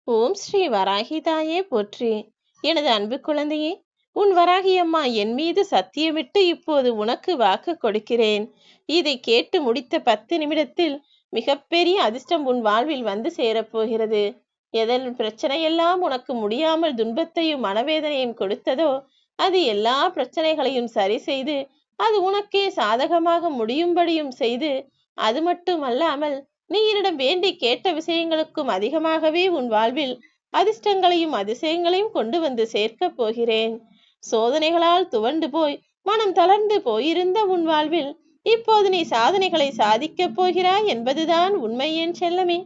ஓம் ஸ்ரீ வராகி தாயே போற்றி. எனது அன்பு குழந்தையே, உன் வராகி அம்மா என் மீது சத்தியமிட்டு இப்போது உனக்கு வாக்கு கொடுக்கிறேன். இதை கேட்டு முடித்த 10 நிமிடத்தில் மிகப்பெரிய அதிர்ஷ்டம் உன் வாழ்வில் வந்து சேரப்போகிறது. எதன் பிரச்சனையெல்லாம் உனக்கு முடியாமல் துன்பத்தையும் மனவேதனையும் கொடுத்ததோ அது எல்லா பிரச்சனைகளையும் சரி செய்து அது உனக்கே சாதகமாக முடியும்படியும் செய்து, அது மட்டுமல்லாமல் நீ என்னிடம் வேண்டி கேட்ட விஷயங்களுக்கும் அதிகமாகவே உன் வாழ்வில் அதிர்ஷ்டங்களையும் அதிசயங்களையும் கொண்டு வந்து சேர்க்கப் போகிறேன். சோதனைகளால் துவண்டு போய் மனம் தளர்ந்து போயிருந்த உன் வாழ்வில் இப்போது நீ சாதனைகளை சாதிக்கப் போகிறாய் என்பதுதான் உண்மை என் செல்லமே.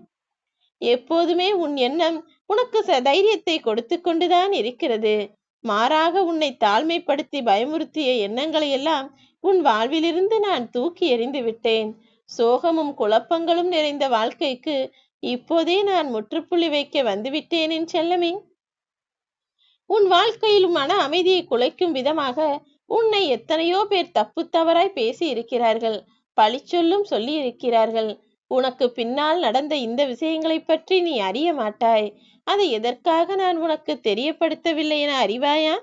எப்போதுமே உன் எண்ணம் உனக்கு தைரியத்தை கொடுத்து கொண்டுதான் இருக்கிறது. மாறாக உன்னை தாழ்மைப்படுத்தி பயமுறுத்திய எண்ணங்களை எல்லாம் உன் வாழ்விலிருந்து நான் தூக்கி எறிந்து விட்டேன். சோகமும் குழப்பங்களும் நிறைந்த வாழ்க்கைக்கு இப்போதே நான் முற்றுப்புள்ளி வைக்க வந்துவிட்டேன் என் செல்லமே. உன் வாழ்க்கையில் மன அமைதியை குலைக்கும் விதமாக உன்னை எத்தனையோ பேர் தப்பு தவறாய் பேசி இருக்கிறார்கள், பழிச்சொல்லும் சொல்லி இருக்கிறார்கள். உனக்கு பின்னால் நடந்த இந்த விஷயங்களை பற்றி நீ அறிய மாட்டாய். அதை எதற்காக நான் உனக்கு தெரியப்படுத்தவில்லை என அறிவாயா?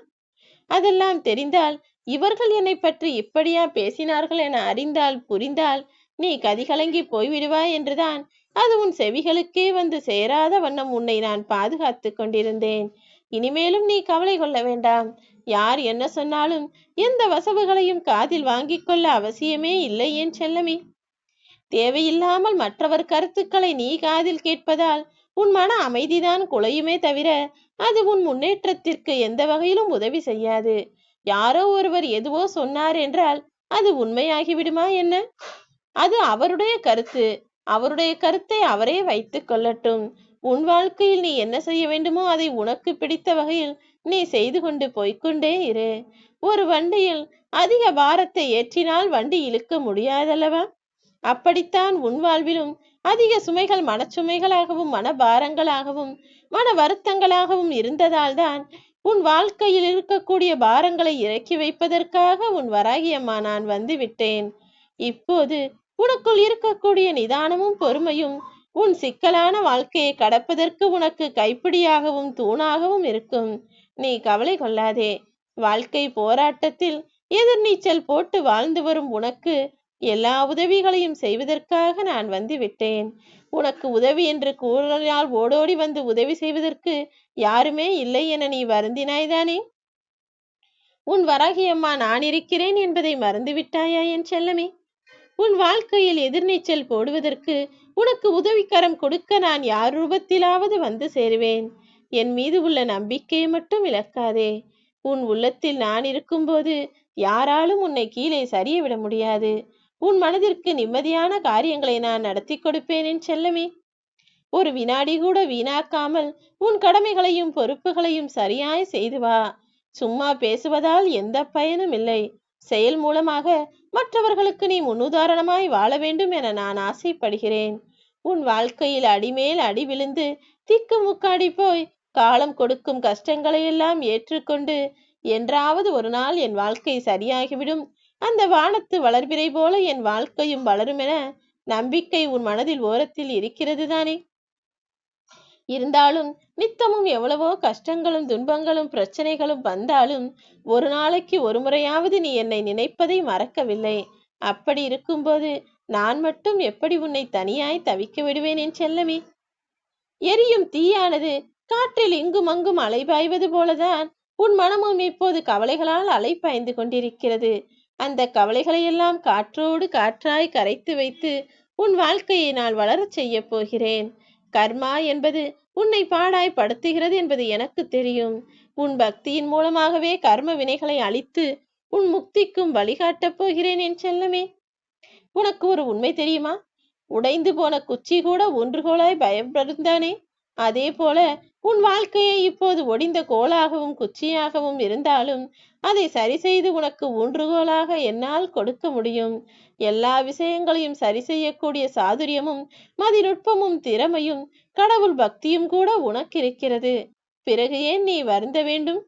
அதெல்லாம் தெரிந்தால், இவர்கள் என்னை பற்றி இப்படியா பேசினார்கள் என அறிந்தால் புரிந்தால் நீ கதிகலங்கி போய்விடுவாய் என்றுதான் அது உன் செவிகளுக்கே வந்து சேராத வண்ணம் உன்னை நான் பாதுகாத்து கொண்டிருந்தேன். இனிமேலும் நீ கவலை கொள்ள வேண்டாம். யார் என்ன சொன்னாலும் எந்த வசவுகளையும் காதில் வாங்கிக் கொள்ள அவசியமே இல்லை என் செல்லமே. தேவையில்லாமல் மற்றவர் கருத்துக்களை நீ காதில் கேட்பதால் உன் மன அமைதிதான் குலையுமே தவிர அது உன் முன்னேற்றத்திற்கு எந்த வகையிலும் உதவி செய்யாது. யாரோ ஒருவர் எதுவோ சொன்னார் என்றால் அது உண்மையாகிவிடுமா என்ன? அது அவருடைய கருத்து. அவருடைய கருத்தை அவரே வைத்துக் கொள்ளட்டும். உன் வாழ்க்கையில் நீ என்ன செய்ய வேண்டுமோ அதை உனக்கு பிடித்த வகையில் நீ செய்து கொண்டு போய்கொண்டே இரு. ஒரு வண்டியில் அதிக பாரத்தை ஏற்றினால் வண்டி இழுக்க முடியாதல்லவா? அப்படித்தான் உன் வாழ்விலும் அதிக சுமைகள் மனச்சுமைகளாகவும் மனபாரங்களாகவும் மன வருத்தங்களாகவும் இருந்ததால் தான் உன் வாழ்க்கையில் இருக்கக்கூடிய பாரங்களை இறக்கி வைப்பதற்காக உன் வராகி அம்மா நான் வந்து விட்டேன். இப்போது உனக்குள் இருக்கக்கூடிய நிதானமும் பொறுமையும் உன் சிக்கலான வாழ்க்கையை கடப்பதற்கு உனக்கு கைப்பிடியாகவும் தூணாகவும் இருக்கும். நீ கவலை கொள்ளாதே. வாழ்க்கை போராட்டத்தில் எதிர்நீச்சல் போட்டு வாழ்ந்து வரும் உனக்கு எல்லா உதவிகளையும் செய்வதற்காக நான் வந்து விட்டேன். உனக்கு உதவி என்று கூறினால் ஓடோடி வந்து உதவி செய்வதற்கு யாருமே இல்லை என நீ வருந்தினாய்தானே? உன் வராகி அம்மா நான் இருக்கிறேன் என்பதை மறந்துவிட்டாயா என் செல்லமே? உன் வாழ்க்கையில் எதிர்நீச்சல் போடுவதற்கு உனக்கு உதவிக்கரம் கொடுக்க நான் யார் ரூபத்திலாவது வந்து சேருவேன். என் மீது உள்ள நம்பிக்கையை மட்டும் இழக்காதே. உன் உள்ளத்தில் நான் இருக்கும்போது யாராலும் உன்னை கீழே சரிய விட முடியாது. உன் மனதிற்கு நிம்மதியான காரியங்களை நான் நடத்தி கொடுப்பேன் என் செல்லமே. ஒரு வினாடி கூட வீணாக்காமல் உன் கடமைகளையும் பொறுப்புகளையும் சரியாய் செய்து வா. சும்மா பேசுவதால் எந்த பயனும் இல்லை. செயல் மூலமாக மற்றவர்களுக்கு நீ முன்னுதாரணமாய் வாழ வேண்டும் என நான் ஆசைப்படுகிறேன். உன் வாழ்க்கையில் அடிமேல் அடி விழுந்து திக்கு முக்காடி போய் காலம் கொடுக்கும் கஷ்டங்களை எல்லாம் ஏற்றுக்கொண்டு என்றாவது ஒரு நாள் என் வாழ்க்கை சரியாகிவிடும், அந்த வானத்து வளர்பிறை போல என் வாழ்க்கையும் வளரும் என நம்பிக்கை உன் மனதில் ஓரத்தில் இருக்கிறது தானே? இருந்தாலும் நித்தமும் எவ்வளவோ கஷ்டங்களும் துன்பங்களும் பிரச்சனைகளும் வந்தாலும் ஒரு நாளைக்கு ஒரு முறையாவது நீ என்னை நினைப்பதை மறக்கவில்லை. அப்படி இருக்கும்போது நான் மட்டும் எப்படி உன்னை தனியாய் தவிக்க விடுவேன் என் செல்லமே? எரியும் தீயானது காற்றில் இங்கும் அங்கும் அலைபாய்வது போலதான் உன் மனமும் இப்போது கவலைகளால் அலைப்பாய்ந்து கொண்டிருக்கிறது. அந்த கவலைகளை எல்லாம் காற்றோடு காற்றாய் கரைத்து வைத்து உன் வாழ்க்கையை நான் வளரச் செய்ய போகிறேன். கர்மா என்பது உன்னை பாடாய் படுத்துகிறது என்பது எனக்கு தெரியும். உன் பக்தியின் மூலமாகவே கர்ம வினைகளை அழித்து உன் முக்திக்கும் வழிகாட்டப் போகிறேன் என் செல்லமே. உனக்கு ஒரு உண்மை தெரியுமா? உடைந்து போன குச்சி கூட ஒன்றுகோலாய் பயப்படுந்தானே, அதே போல உன் வாழ்க்கையை இப்போது ஒடிந்த கோலாகவும் குச்சியாகவும் இருந்தாலும் அதை சரி செய்து உனக்கு ஊன்றுகோலாக என்னால் கொடுக்க முடியும். எல்லா விஷயங்களையும் சரி செய்யக்கூடிய சாதுரியமும் மதிநுட்பமும் திறமையும் கடவுள் பக்தியும் கூட உனக்கு இருக்கிறது. பிறகு ஏன் நீ வருந்த வேண்டும்?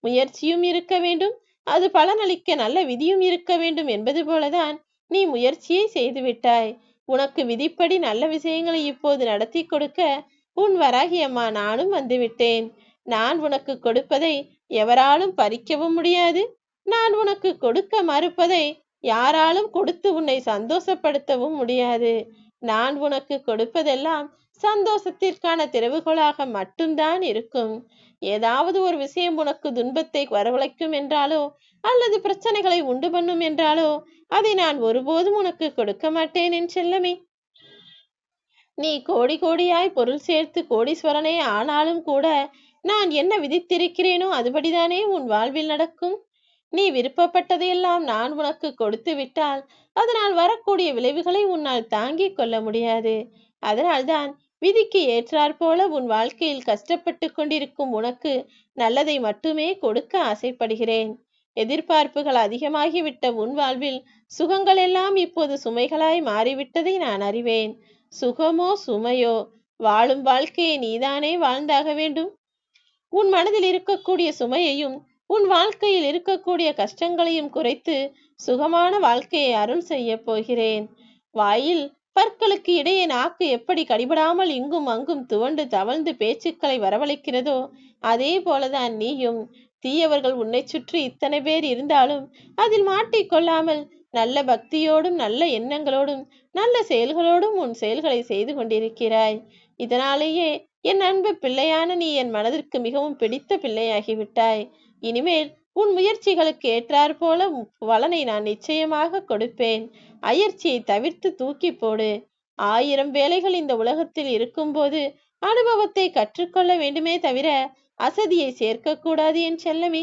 முயற்சியும் இருக்க வேண்டும், அது பலனளிக்க நல்ல விதியும் இருக்க வேண்டும் என்பது போலதான் நீ முயற்சியை செய்து விட்டாய். உனக்கு விதிப்படி நல்ல விஷயங்களை இப்போது நடத்தி கொடுக்க உன் வராகி அம்மா நானும் வந்துவிட்டேன். நான் உனக்கு கொடுப்பதை எவராலும் பறிக்கவும் முடியாது. நான் உனக்கு கொடுக்க மறுப்பதை யாராலும் கொடுத்து உன்னை சந்தோஷப்படுத்தவும் முடியாது. நான் உனக்கு கொடுப்பதெல்லாம் சந்தோஷத்திற்கான திறவுகோலாக மட்டும்தான் இருக்கும். ஏதாவது ஒரு விஷயம் உனக்கு துன்பத்தை வரவழைக்கும் என்றாலோ அல்லது பிரச்சனைகளை உண்டு பண்ணும் என்றாலோ அதை நான் ஒருபோதும் உனக்கு கொடுக்க மாட்டேன் என் செல்லமே. நீ கோடி கோடியாய் பொருள் சேர்த்து கோடீஸ்வரனே ஆனாலும் கூட நான் என்ன விதித்திருக்கிறேனோ அதுபடிதானே உன் வாழ்வில் நடக்கும். நீ விருப்பப்பட்டதையெல்லாம் நான் உனக்கு கொடுத்து விட்டால் அதனால் வரக்கூடிய விளைவுகளை உன்னால் தாங்கிக் கொள்ள முடியாது. அதனால்தான் விதிக்கு ஏற்றாற் போல உன் வாழ்க்கையில் கஷ்டப்பட்டு கொண்டிருக்கும் உனக்கு நல்லதை மட்டுமே கொடுக்க ஆசைப்படுகிறேன். எதிர்பார்ப்புகள் அதிகமாகிவிட்ட உன் வாழ்வில் சுகங்கள் எல்லாம் இப்போது சுமைகளாய் மாறிவிட்டதை நான் அறிவேன். சுகமோ சுமையோ வாழும் வாழ்க்கையை நீதானே வாழ்ந்தாக வேண்டும். உன் மனதில் இருக்கக்கூடிய சுமையையும் உன் வாழ்க்கையில் இருக்கக்கூடிய கஷ்டங்களையும் குறைத்து சுகமான வாழ்க்கையை அருள் செய்ய போகிறேன். வாயில் பற்களுக்கு இடையே நாக்கு எப்படி கடிபடாமல் இங்கும் அங்கும் துவண்டு தவழ்ந்து பேச்சுக்களை வரவழைக்கிறதோ அதே போலதான் நீயும். தீயவர்கள் உன்னை சுற்றி இத்தனை பேர் இருந்தாலும் அதில் மாட்டிக்கொள்ளாமல் நல்ல பக்தியோடும் நல்ல எண்ணங்களோடும் நல்ல செயல்களோடும் உன் செயல்களை செய்து கொண்டிருக்கிறாய். இதனாலேயே என் அன்பு பிள்ளையான நீ என் மனதிற்கு மிகவும் பிடித்த பிள்ளையாகிவிட்டாய். இனிமேல் உன் முயற்சிகளுக்கு ஏற்றாற் போல பலனை நான் நிச்சயமாக கொடுப்பேன். அயற்சியை தவிர்த்து தூக்கி போடு. 1000 வேலைகள் இந்த உலகத்தில் இருக்கும்போது அனுபவத்தை கற்றுக்கொள்ள வேண்டுமே தவிர அசதியை சேர்க்கக்கூடாது என் செல்லமே.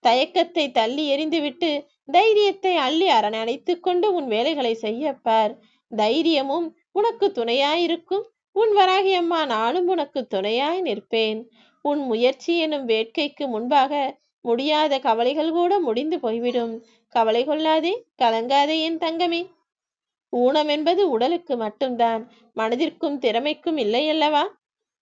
தயக்கத்தை தள்ளி எறிந்துவிட்டு தைரியத்தை அள்ளி அணைத்துக் கொண்டு உன் வேலைகளை செய்யப்பார். தைரியமும் உனக்கு துணையாயிருக்கும். உன் வராகி அம்மா நானும் உனக்கு துணையாய் நிற்பேன். உன் முயற்சி எனும் வேட்கைக்கு முன்பாக முடியாத கவலைகள் கூட முடிந்து போய்விடும். கவலை கொள்ளாதே, கலங்காதே என் தங்கமே. ஊனம் என்பது உடலுக்கு மட்டும்தான், மனதிற்கும் திறமைக்கும் இல்லையல்லவா?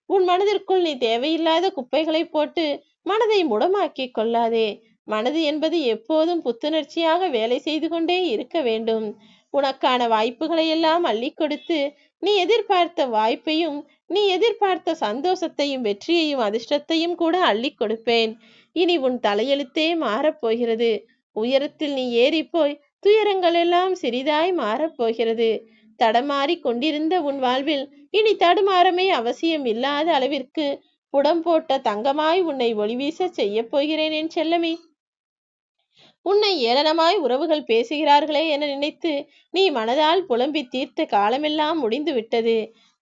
உன் மனதிற்குள் நீ தேவையில்லாத குப்பைகளை போட்டு மனதை முடமாக்கி கொள்ளாதே. மனது என்பது எப்போதும் புத்துணர்ச்சியாக வேலை செய்து கொண்டே இருக்க வேண்டும். உனக்கான வாய்ப்புகளை எல்லாம் அள்ளி கொடுத்து நீ எதிர்பார்த்த வாய்ப்பையும் நீ எதிர்பார்த்த சந்தோஷத்தையும் வெற்றியையும் அதிர்ஷ்டத்தையும் கூட அள்ளி கொடுப்பேன். இனி உன் தலையெழுத்தே மாறப்போகிறது. உயரத்தில் நீ ஏறிப்போய் துயரங்கள் எல்லாம் சிறிதாய் மாறப்போகிறது. தடமாறி கொண்டிருந்த உன் வாழ்வில் இனி தடுமாறமே அவசியம் இல்லாத அளவிற்கு புடம் போட்ட தங்கமாய் உன்னை ஒளிவீச செய்ய போகிறேன் என் செல்லமே. உன்னை ஏளனமாய் உறவுகள் பேசுகிறார்களே என நினைத்து நீ மனதால் புலம்பி தீர்த்த காலமெல்லாம் முடிந்து விட்டது.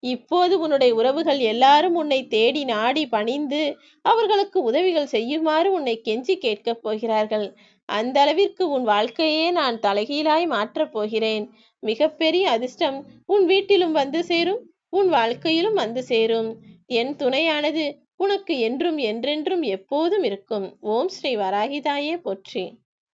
இப்போது உன்னுடைய உறவுகள் எல்லாரும் உன்னை தேடி நாடி பணிந்து அவர்களுக்கு உதவிகள் செய்யுமாறு உன்னை கெஞ்சி கேட்கப் போகிறார்கள். அந்த அளவிற்கு உன் வாழ்க்கையே நான் தலைகீழாய் மாற்றப் போகிறேன். மிகப்பெரிய அதிர்ஷ்டம் உன் வீட்டிலும் வந்து சேரும், உன் வாழ்க்கையிலும் வந்து சேரும். என் துணையானது உனக்கு என்றும் என்றென்றும் எப்போதும் இருக்கும். ஓம் ஸ்ரீ வராகிதாயே போற்றி.